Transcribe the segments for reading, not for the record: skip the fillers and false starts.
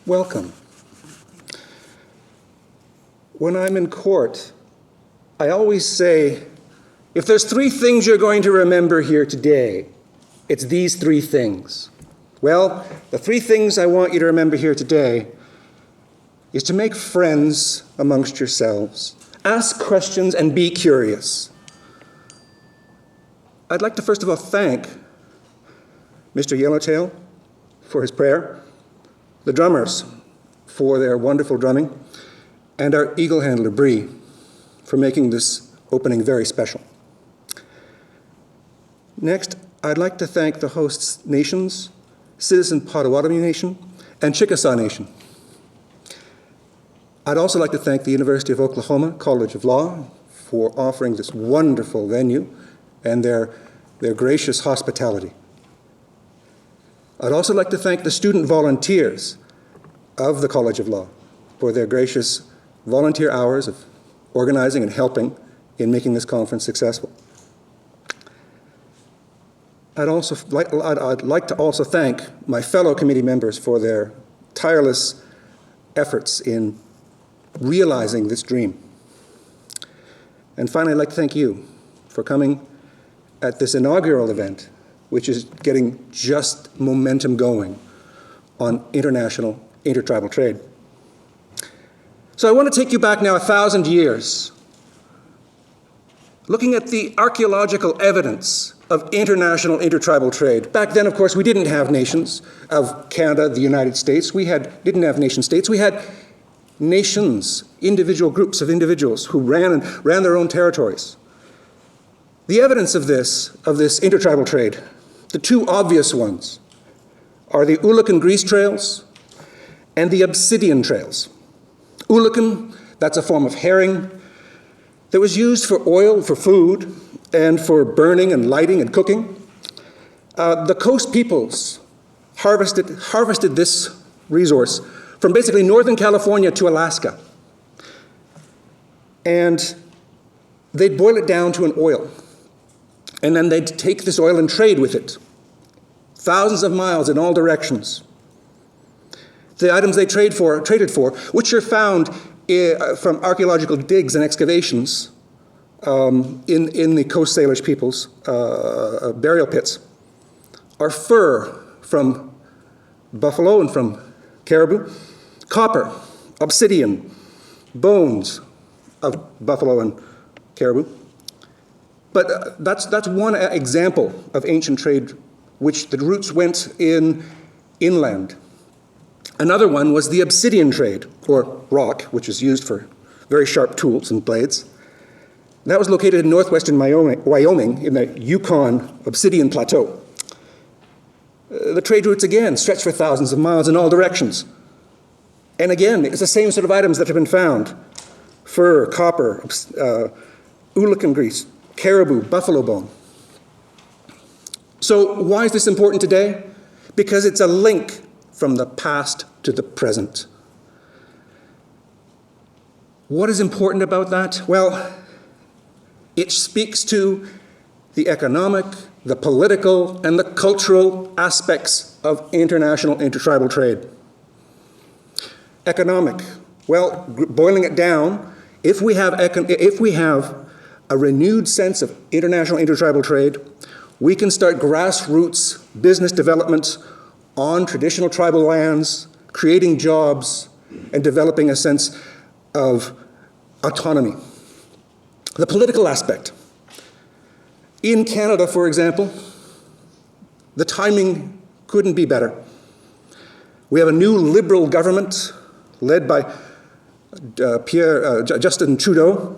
Welcome. When I'm in court, I always say, if there's three things you're going to remember here today, it's these three things. Well, the three things I want you to remember here today is to make friends amongst yourselves, ask questions, and be curious. I'd like to first of all thank Mr. Yellowtail for his prayer, the drummers for their wonderful drumming, and our eagle handler, Bree, for making this opening very special. Next, I'd like to thank the host nations, Citizen Potawatomi Nation, and Chickasaw Nation. I'd also like to thank the University of Oklahoma College of Law for offering this wonderful venue and their gracious hospitality. I'd also like to thank the student volunteers of the College of Law for their gracious volunteer hours of organizing and helping in making this conference successful. I'd like to also thank my fellow committee members for their tireless efforts in realizing this dream. And finally, I'd like to thank you for coming at this inaugural event, which is getting just momentum going on international intertribal trade. So I want to take you back now 1,000 years, looking at the archaeological evidence of international intertribal trade. Back then, of course, we didn't have nations of Canada, the United States. We didn't have nation states. We had nations, individual groups of individuals who ran their own territories. The evidence of this intertribal trade, the two obvious ones, are the Oolakan grease trails and the obsidian trails. Oolakan, that's a form of herring that was used for oil, for food, and for burning and lighting and cooking. The coast peoples harvested this resource from basically northern California to Alaska. And they'd boil it down to an oil. And then they'd take this oil and trade with it, thousands of miles in all directions. The items they traded for, which are found from archaeological digs and excavations in the Coast Salish peoples' burial pits, are fur from buffalo and from caribou, copper, obsidian, bones of buffalo and caribou. But that's one example of ancient trade which the roots went inland. Another one was the obsidian trade, or rock, which is used for very sharp tools and blades. That was located in northwestern Wyoming in the Yukon Obsidian Plateau. The trade routes, again, stretch for thousands of miles in all directions. And again, it's the same sort of items that have been found: fur, copper, Oolakan grease, caribou, buffalo bone. So why is this important today? Because it's a link from the past to the present. What is important about that? Well, it speaks to the economic, the political, and the cultural aspects of international intertribal trade. Economic. Well, boiling it down, if we have a renewed sense of international intertribal trade, we can start grassroots business development on traditional tribal lands, creating jobs, and developing a sense of autonomy. The political aspect. In Canada, for example, the timing couldn't be better. We have a new Liberal government led by Justin Trudeau.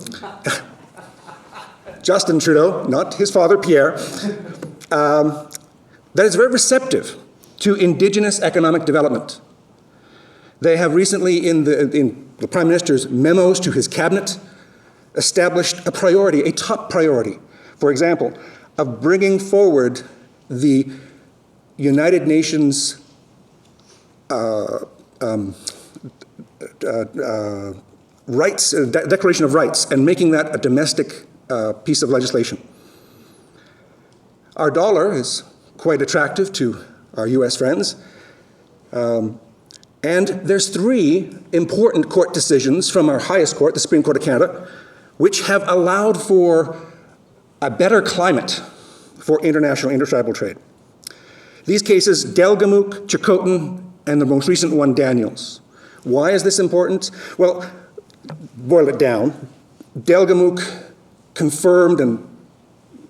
Justin Trudeau, not his father, Pierre, that is very receptive to Indigenous economic development. They have recently, in the Prime Minister's memos to his cabinet, established a priority, a top priority, for example, of bringing forward the United Nations Declaration of Rights, and making that a domestic piece of legislation. Our dollar is quite attractive to our US friends. And there's 3 important court decisions from our highest court, the Supreme Court of Canada, which have allowed for a better climate for international intertribal trade. These cases, Delgamuukw, Chilcotin, and the most recent one, Daniels. Why is this important? Well, boil it down. Delgamuukw confirmed and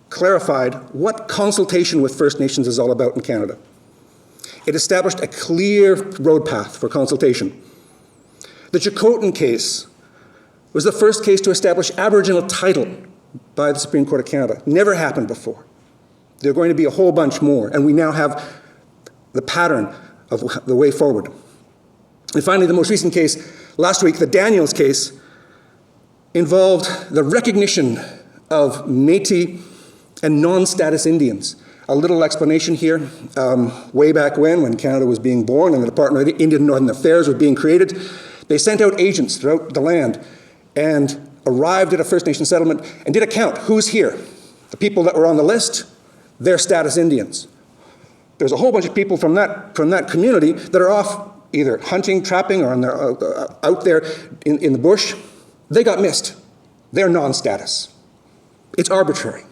clarified what consultation with First Nations is all about in Canada. It established a clear road path for consultation. The Chilcotin case was the first case to establish Aboriginal title by the Supreme Court of Canada. Never happened before. There are going to be a whole bunch more, and we now have the pattern of the way forward. And finally, the most recent case, last week, the Daniels case, involved the recognition of Métis and non-status Indians. A little explanation here. Way back when Canada was being born and the Department of Indian and Northern Affairs was being created, they sent out agents throughout the land and arrived at a First Nation settlement and did a count. Who's here? The people that were on the list, they're status Indians. There's a whole bunch of people from that community that are off either hunting, trapping, or out there in the bush. They got missed. They're non-status. It's arbitrary.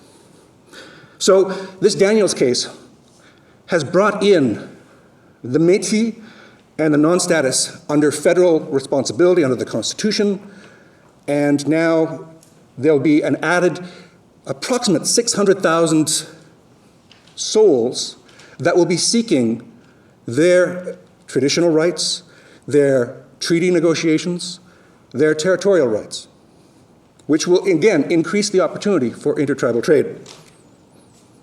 So this Daniels case has brought in the Métis and the non-status under federal responsibility under the Constitution, and now there'll be an added approximate 600,000 souls that will be seeking their traditional rights, their treaty negotiations, their territorial rights, which will again increase the opportunity for intertribal trade.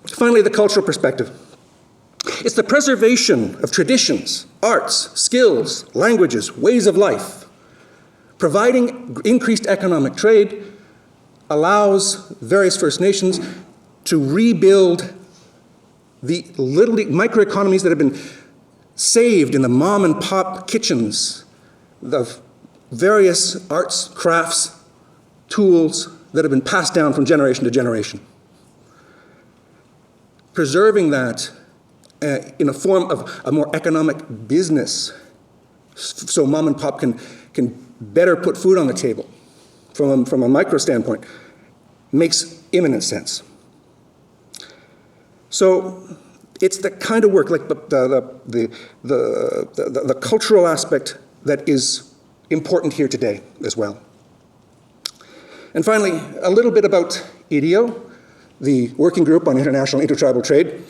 Finally, the cultural perspective. It's the preservation of traditions, arts, skills, languages, ways of life. Providing increased economic trade allows various First Nations to rebuild the little microeconomies that have been saved in the mom and pop kitchens of various arts, crafts, tools that have been passed down from generation to generation. Preserving that in a form of a more economic business so mom and pop can better put food on the table from a micro standpoint makes imminent sense. So it's the kind of work, like the cultural aspect that is important here today as well. And finally, a little bit about IDEO, the Working Group on International Intertribal Trade.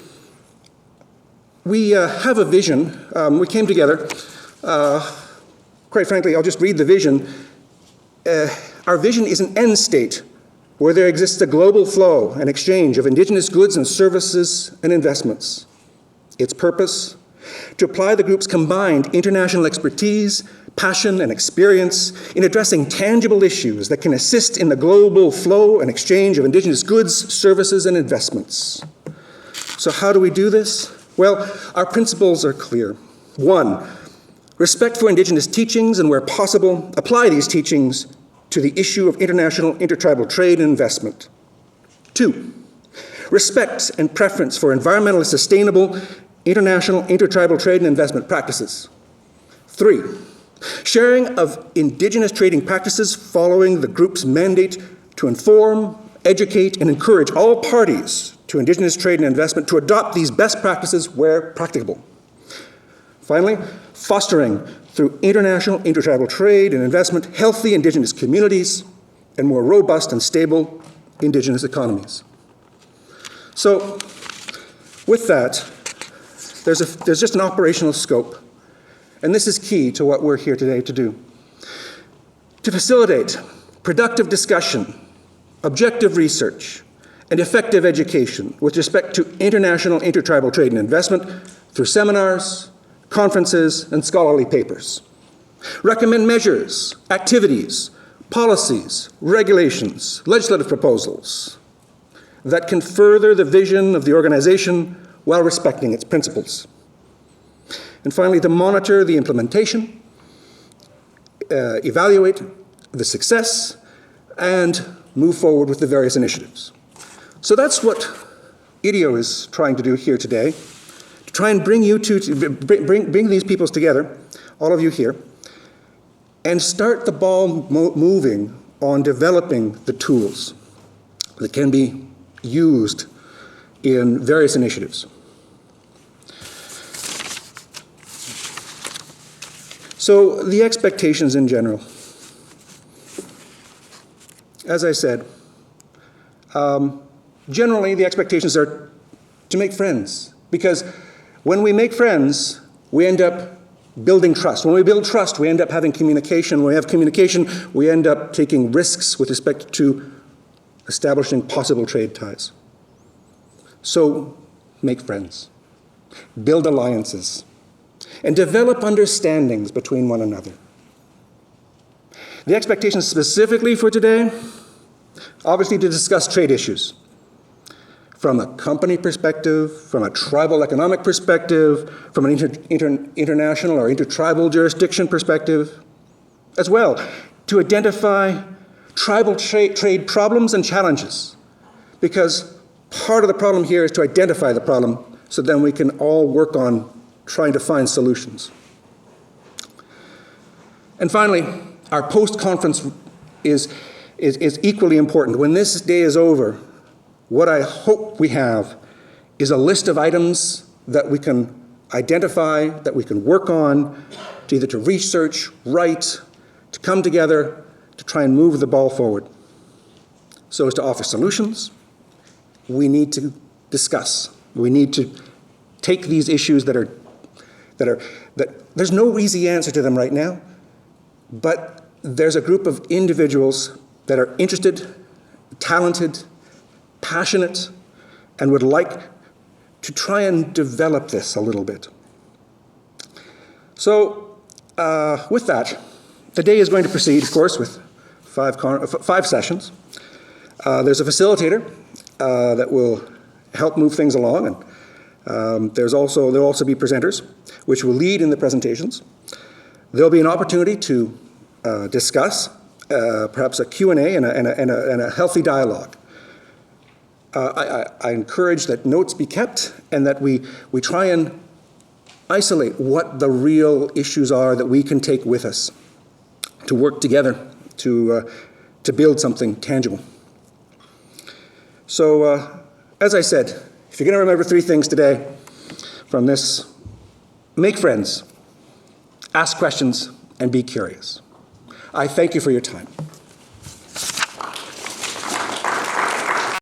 We have a vision. We came together. Quite frankly, I'll just read the vision. Our vision is an end state where there exists a global flow and exchange of Indigenous goods and services and investments. Its purpose, to apply the group's combined international expertise, passion, and experience in addressing tangible issues that can assist in the global flow and exchange of Indigenous goods, services, and investments. So how do we do this? Well, our principles are clear. 1, respect for Indigenous teachings, and where possible, apply these teachings to the issue of international intertribal trade and investment. 2, respect and preference for environmentally sustainable international intertribal trade and investment practices. 3, sharing of Indigenous trading practices following the group's mandate to inform, educate, and encourage all parties to Indigenous trade and investment to adopt these best practices where practicable. Finally, fostering through international intertribal trade and investment healthy Indigenous communities and more robust and stable Indigenous economies. So, with that, there's just an operational scope. And this is key to what we're here today to do. To facilitate productive discussion, objective research, and effective education with respect to international intertribal trade and investment through seminars, conferences, and scholarly papers. Recommend measures, activities, policies, regulations, legislative proposals that can further the vision of the organization while respecting its principles. And finally, to monitor the implementation, evaluate the success, and move forward with the various initiatives. So that's what IDEO is trying to do here today, to try and bring these peoples together all of you here, and start the ball moving on developing the tools that can be used in various initiatives. So the expectations in general. As I said, generally the expectations are to make friends, because when we make friends, we end up building trust. When we build trust, we end up having communication. When we have communication, we end up taking risks with respect to establishing possible trade ties. So make friends, build alliances, and develop understandings between one another. The expectations specifically for today, obviously to discuss trade issues from a company perspective, from a tribal economic perspective, from an international or intertribal jurisdiction perspective, as well to identify tribal trade problems and challenges, because part of the problem here is to identify the problem so then we can all work on trying to find solutions. And finally, our post-conference is equally important. When this day is over, what I hope we have is a list of items that we can identify, that we can work on, to either to research, write, to come together, to try and move the ball forward. So as to offer solutions, we need to discuss. We need to take these issues that there's no easy answer to them right now, but there's a group of individuals that are interested, talented, passionate, and would like to try and develop this a little bit. So with that, the day is going to proceed, of course, with five sessions. There's a facilitator that will help move things along, and there'll also be presenters, which will lead in the presentations. There'll be an opportunity to discuss, perhaps a Q&A and a healthy dialogue. I encourage that notes be kept and that we try and isolate what the real issues are that we can take with us to work together to build something tangible. So, as I said, if you're going to remember 3 things today from this, make friends, ask questions, and be curious. I thank you for your time.